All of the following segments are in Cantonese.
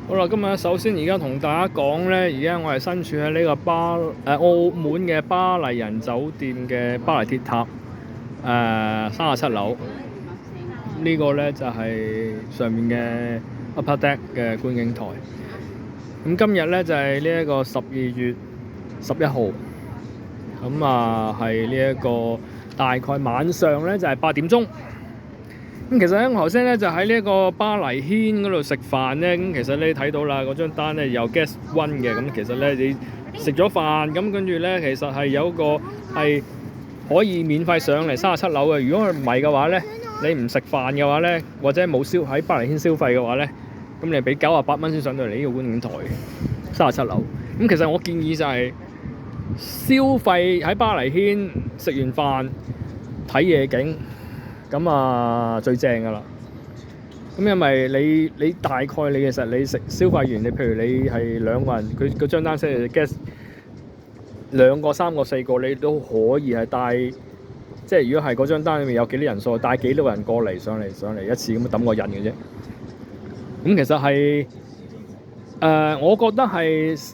好啦，今日首先而家同大家講呢，而家我係身處喺呢個澳門嘅巴黎人酒店嘅巴黎鐵塔37樓。呢個呢就係上面嘅 Upper Deck 嘅觀景台。咁今日呢就係呢一個12月11號，咁係呢一個大概晚上呢就係8點鐘。咁其實咧，我頭先咧就喺呢一個巴黎軒嗰度食飯咧，咁其實你睇到啦，嗰張單咧有 guest one 嘅，咁其實咧你食咗飯，咁跟住咧其實係有個係可以免費上嚟37樓嘅。如果佢唔係嘅話咧，你唔食飯嘅話咧，或者冇喺巴黎軒消費嘅話咧，咁你俾98蚊先上到嚟呢個觀景台37樓。咁其實我建議就係消費喺巴黎軒食完飯睇夜景。咁最正㗎啦！咁因為你大概其實你消費完，你譬如你係兩個人，佢嗰張單寫嘅 guest 2個、3個、4個，你都可以係帶，即係如果係嗰張單裏面有幾多人數，帶幾多人過嚟上嚟一次咁抌個印嘅啫。咁其實係我覺得係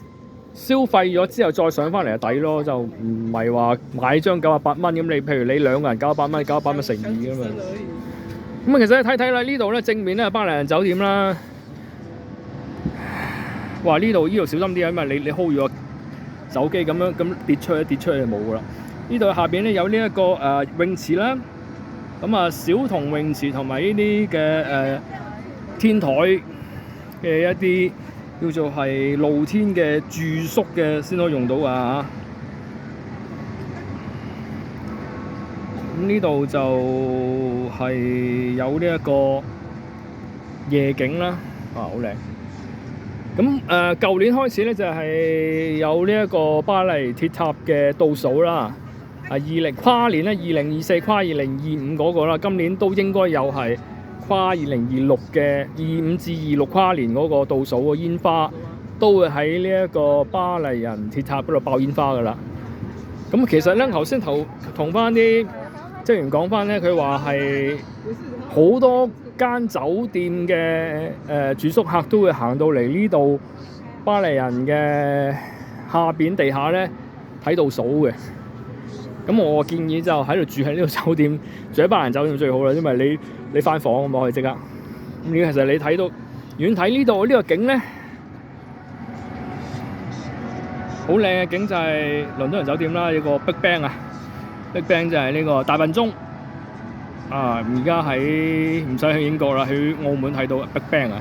消費咗之後再上翻嚟就抵咯，就唔係話買張98蚊咁。你譬如你兩個人98蚊，98蚊乘2㗎嘛。咁其實你睇啦，呢度咧正面咧係巴黎人酒店啦。哇！呢度小心啲啊，因為你 hold 住個手機咁跌出去就冇㗎啦。呢度下邊咧有呢一個泳池啦，小童泳池同埋呢啲嘅天台嘅一啲叫做係露天嘅住宿嘅先可以用到㗎。咁呢度就係有呢一個夜景啦，好靚。咁舊年開始咧就係有呢一個巴黎鐵塔嘅倒數啦，跨年咧2024跨2025嗰個啦，今年都應該有係跨2026嘅25至26跨年嗰個倒數嘅煙花，都會喺呢一個巴黎人鐵塔嗰度爆煙花㗎啦。咁其實咧頭先同翻啲職員講翻咧，佢話係好多間酒店嘅住宿客都會行到嚟呢度巴黎人嘅下邊地下咧睇倒數嘅。咁我建議就喺度住喺呢個酒店，住喺巴黎人酒店最好啦，因為你翻房咁可以即刻。咁其實你睇到遠睇呢度呢個景咧，好靚嘅景就係倫敦人酒店啦，有個 Big Ben 啊。Big Ben 就係呢個大笨鐘而家喺唔使去英國啦，去澳門睇到 Big Ben 啊。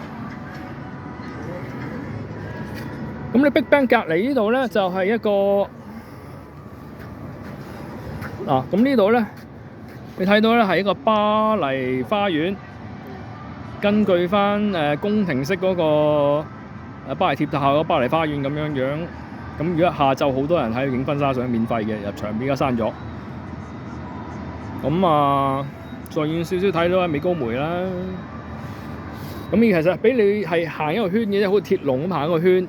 咁你 Big Ben 隔離呢度咧就係一個咁呢度咧你睇到咧係一個巴黎花園，根據翻宮廷式嗰個巴黎鐵塔個巴黎花園咁樣。咁如果下晝好多人喺度影婚紗相，免費嘅入場，而家閂咗。咁再遠少少睇到係美高梅啦。咁其實俾你係行一個圈嘅啫，好似鐵籠咁行一個圈。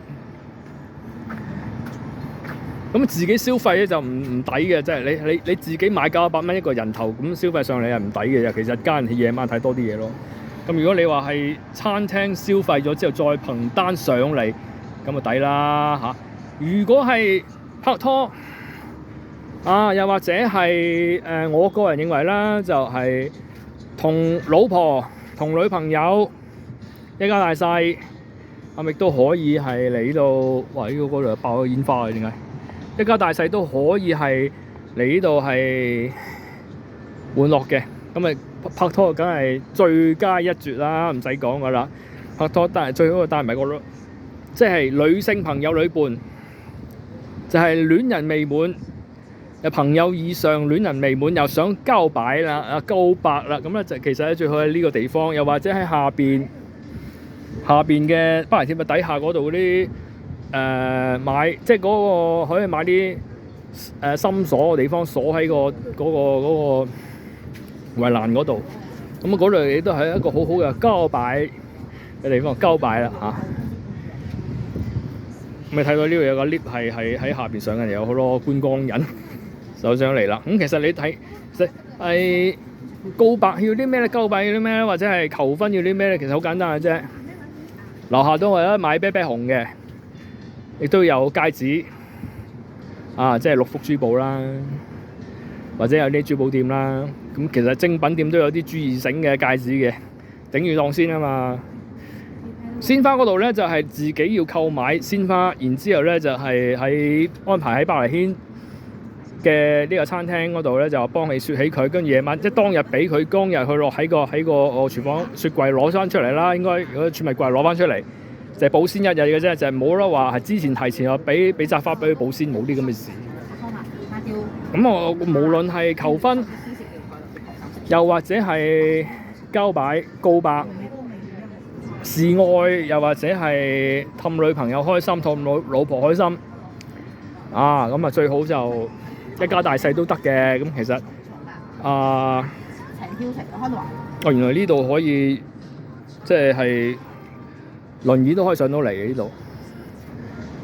咁自己消費咧就唔抵嘅，即係你自己買900蚊一個人頭，咁消費上嚟係唔抵嘅。其實家人夜晚睇多啲嘢咯。咁如果你話係餐廳消費咗之後再憑單上嚟，咁就抵啦。如果係拍拖又或者係我個人認為啦，就係同老婆同女朋友一家大細，亦都可以係嚟呢度。哇！呢個嗰度爆咗煙花嘅，點解？一家大細都可以係嚟呢度係玩樂嘅。咁拍拖梗係最佳一絕啦，唔使講噶啦。拍拖但係最好帶埋個即係女性朋友女伴，就係戀人未滿，朋友以上戀人未滿又想告白啦，告白啦，咁咧就其實咧最好喺呢個地方，又或者喺下邊嘅巴黎鐵塔底下嗰度嗰啲買，即係嗰個可以買啲深鎖嘅地方，鎖喺嗰個圍欄嗰度。咁嗰度亦都係一個好好嘅告白嘅地方，告白啦嚇。咁你睇到呢度有個 lift 係喺下邊上緊嚟，有好多觀光人走上嚟啦。咁其實你睇，其實係告白要啲咩咧？告白要啲咩咧？或者係求婚要啲咩咧？其實好簡單嘅啫。樓下都有得買啤啤熊嘅，亦都有戒指啊，即係六福珠寶啦，或者有啲珠寶店啦。咁其實精品店都有啲珠二繩嘅戒指嘅，頂住檔先啊嘛。鮮花嗰度咧就係自己要購買鮮花，然之後咧就係安排喺巴黎軒嘅呢個餐廳嗰度咧就幫你雪起佢，跟住夜晚即係當日俾佢，當日佢落喺個廚房雪櫃攞翻出嚟啦。應該如果儲物櫃攞翻出嚟，就係保鮮一日嘅啫，就係冇得話係之前提前話俾紮花俾佢保鮮，冇啲咁嘅事。咁我無論係求婚，又或者係交擺告白。示愛又或者係氹女朋友開心，氹老婆開心啊！咁啊最好就一家大細都得嘅。咁其實哦原來呢度可以即係輪椅都可以上到嚟嘅呢度。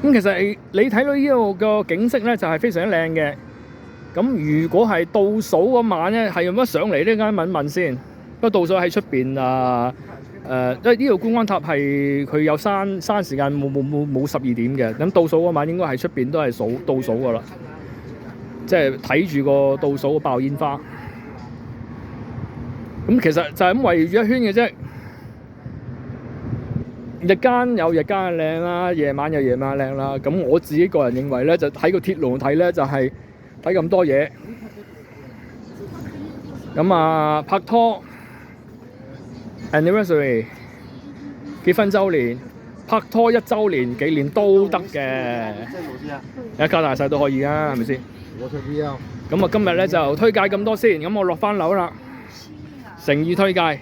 咁其實你睇到呢度個景色咧就係非常之靚嘅。咁如果係倒數嗰晚咧，係用乜上嚟呢？啱問問先。不過倒數喺出邊啊。因為呢度觀光塔係佢有閂時間，冇12點嘅。咁倒數嗰晚應該係出邊都係倒數㗎啦，即係睇住個倒數爆煙花。咁其實就係咁圍住一圈嘅啫。日間有日間嘅靚啦，夜晚有夜晚嘅靚啦。咁我自己個人認為咧，就喺個鐵路睇咧，就係睇咁多嘢。咁啊，拍拖。Anniversary 結婚週年、拍拖1週年紀念都得嘅，一家大細都可以啊，係咪先？咁啊，今日咧就推介咁多先，咁我落翻樓啦，誠意推介。